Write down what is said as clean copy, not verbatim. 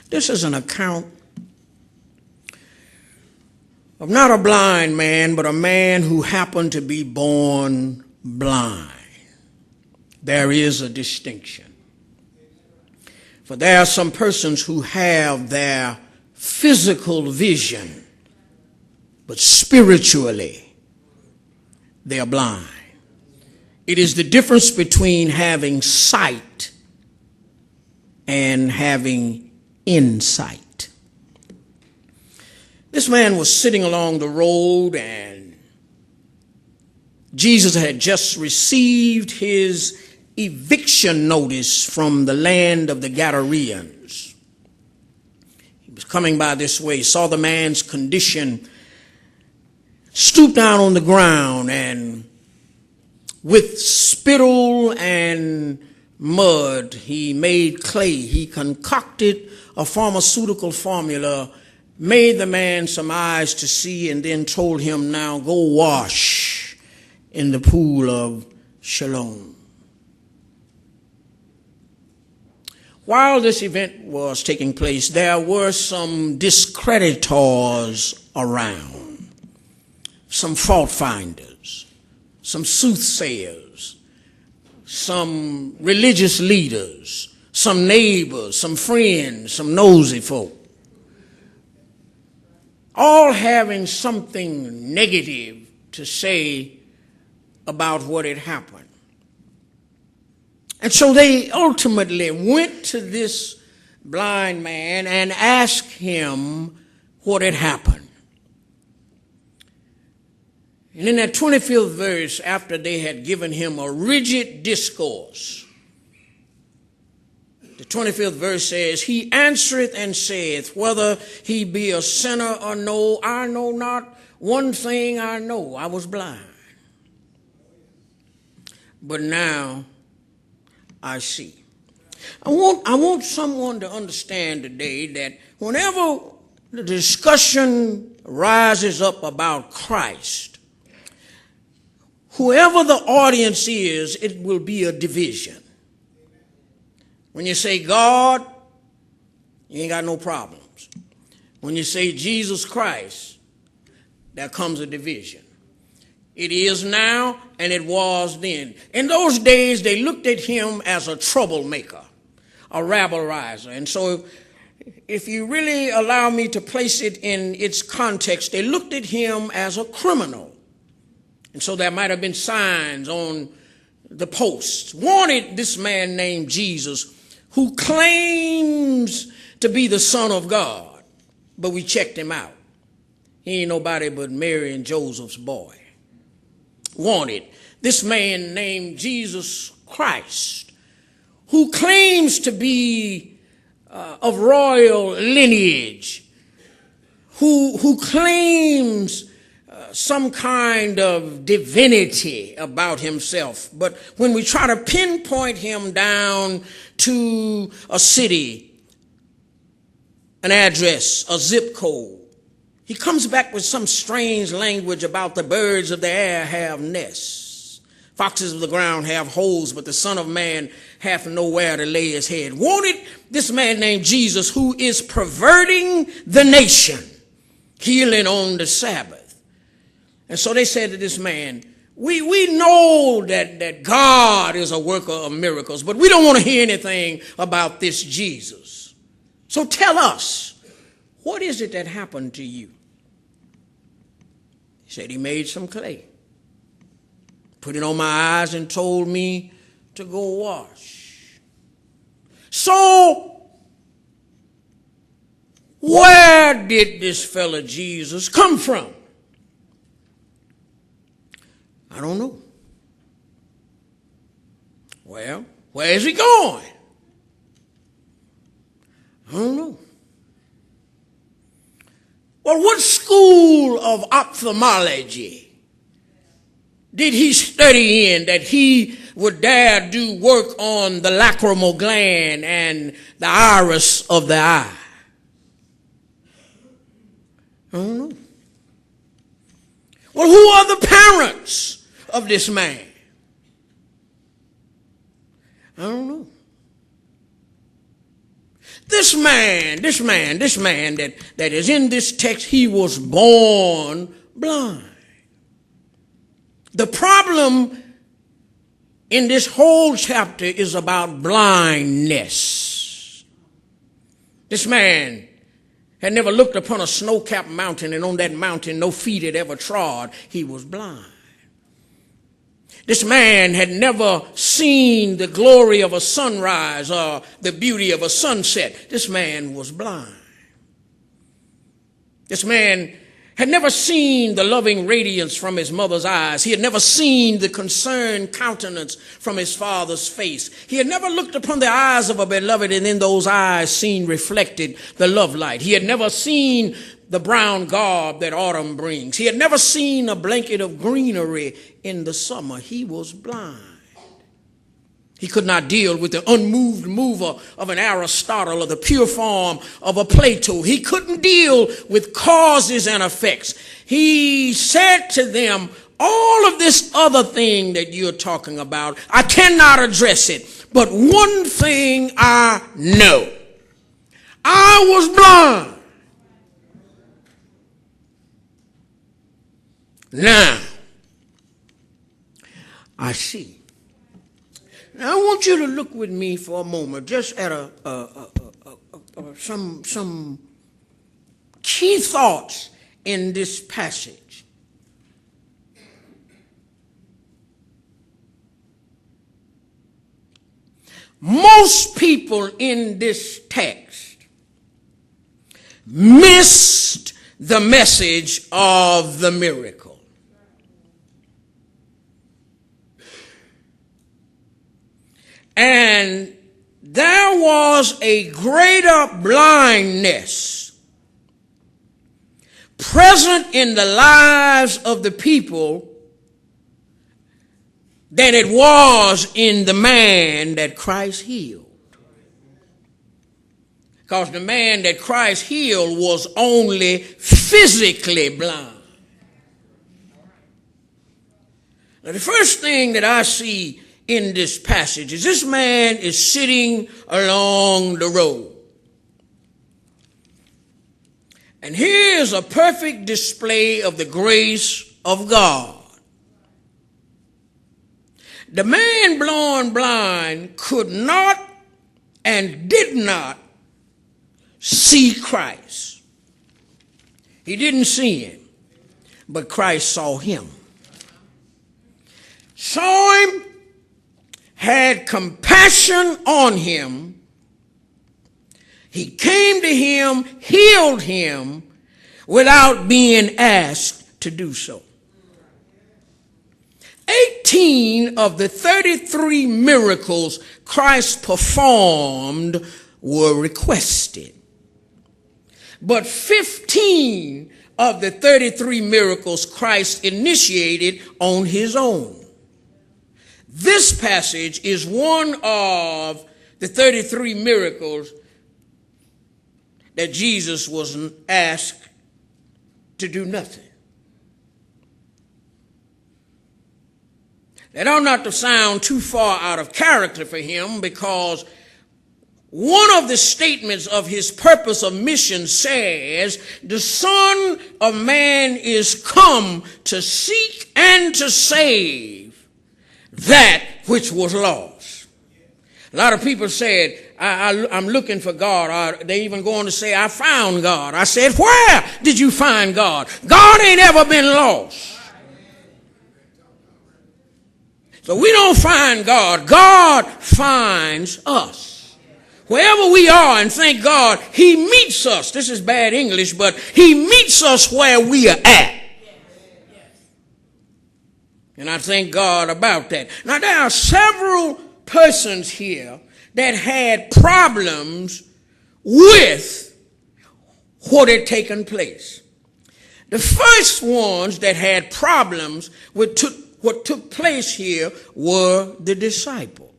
This is an account of not a blind man, but a man who happened to be born blind. There is a distinction. For there are some persons who have their physical vision, but spiritually they are blind. It is the difference between having sight and having insight. This man was sitting along the road, and Jesus had just received his eviction notice from the land of the Gadareans. He was coming by this way, saw the man's condition, stooped down on the ground, and with spittle and mud, he made clay. He concocted a pharmaceutical formula, made the man some eyes to see, and then told him, now go wash in the pool of Siloam. While this event was taking place, there were some discreditors around, some fault finders, some soothsayers, some religious leaders, some neighbors, some friends, some nosy folk, all having something negative to say about what had happened. And so they ultimately went to this blind man and asked him what had happened. And in that 25th verse, after they had given him a rigid discourse, the 25th verse says, he answereth and saith, whether he be a sinner or no, I know not. One thing I know, I was blind, but now I see. I want someone to understand today that whenever the discussion rises up about Christ, whoever the audience is, it will be a division. When you say God, you ain't got no problems. When you say Jesus Christ, there comes a division. It is now and it was then. In those days, they looked at him as a troublemaker, a rabble-riser. And so if you really allow me to place it in its context, they looked at him as a criminal. And so there might have been signs on the posts. Wanted this man named Jesus, who claims to be the Son of God. But we checked him out. He ain't nobody but Mary and Joseph's boy. Wanted this man named Jesus Christ, who claims to be of royal lineage, who claims some kind of divinity about himself. But when we try to pinpoint him down to a city, an address, a zip code, he comes back with some strange language about the birds of the air have nests. Foxes of the ground have holes, but the Son of Man hath nowhere to lay his head. Wanted this man named Jesus, who is perverting the nation, healing on the Sabbath. And so they said to this man, we know that God is a worker of miracles, but we don't want to hear anything about this Jesus. So tell us, what is it that happened to you? He said he made some clay, put it on my eyes, and told me to go wash. So where did this fella Jesus come from? I don't know. Well, where is he going? I don't know. Well, what school of ophthalmology did he study in that he would dare do work on the lacrimal gland and the iris of the eye? I don't know. Well, who are the parents of this man? I don't know. This man that is in this text, he was born blind. The problem in this whole chapter is about blindness. This man had never looked upon a snow-capped mountain, and on that mountain no feet had ever trod. He was blind. This man had never seen the glory of a sunrise or the beauty of a sunset. This man was blind. This man had never seen the loving radiance from his mother's eyes. He had never seen the concerned countenance from his father's face. He had never looked upon the eyes of a beloved and in those eyes seen reflected the love light. He had never seen the brown garb that autumn brings. He had never seen a blanket of greenery in the summer. He was blind. He could not deal with the unmoved mover of an Aristotle or the pure form of a Plato. He couldn't deal with causes and effects. He said to them, all of this other thing that you're talking about, I cannot address it. But one thing I know. I was blind. Now, I see. Now, I want you to look with me for a moment just at some key thoughts in this passage. Most people in this text missed the message of the miracle. And there was a greater blindness present in the lives of the people than it was in the man that Christ healed. Because the man that Christ healed was only physically blind. Now, the first thing that I see in this passage is this man is sitting along the road. And here's a perfect display of the grace of God. The man born blind could not and did not see Christ. He didn't see him, but Christ saw him. Saw him, had compassion on him. He came to him, healed him without being asked to do so. 18 of the 33 miracles Christ performed were requested. But 15 of the 33 miracles Christ initiated on his own. This passage is one of the 33 miracles that Jesus was asked to do nothing. That ought not to sound too far out of character for him, because one of the statements of his purpose of mission says, the Son of Man is come to seek and to save that which was lost. A lot of people said, I'm looking for God. Or they even go on to say, I found God. I said, where did you find God? God ain't ever been lost. So we don't find God. God finds us. Wherever we are, and thank God, he meets us. This is bad English, but he meets us where we are at. And I thank God about that. Now, there are several persons here that had problems with what had taken place. The first ones that had problems with what took place here were the disciples.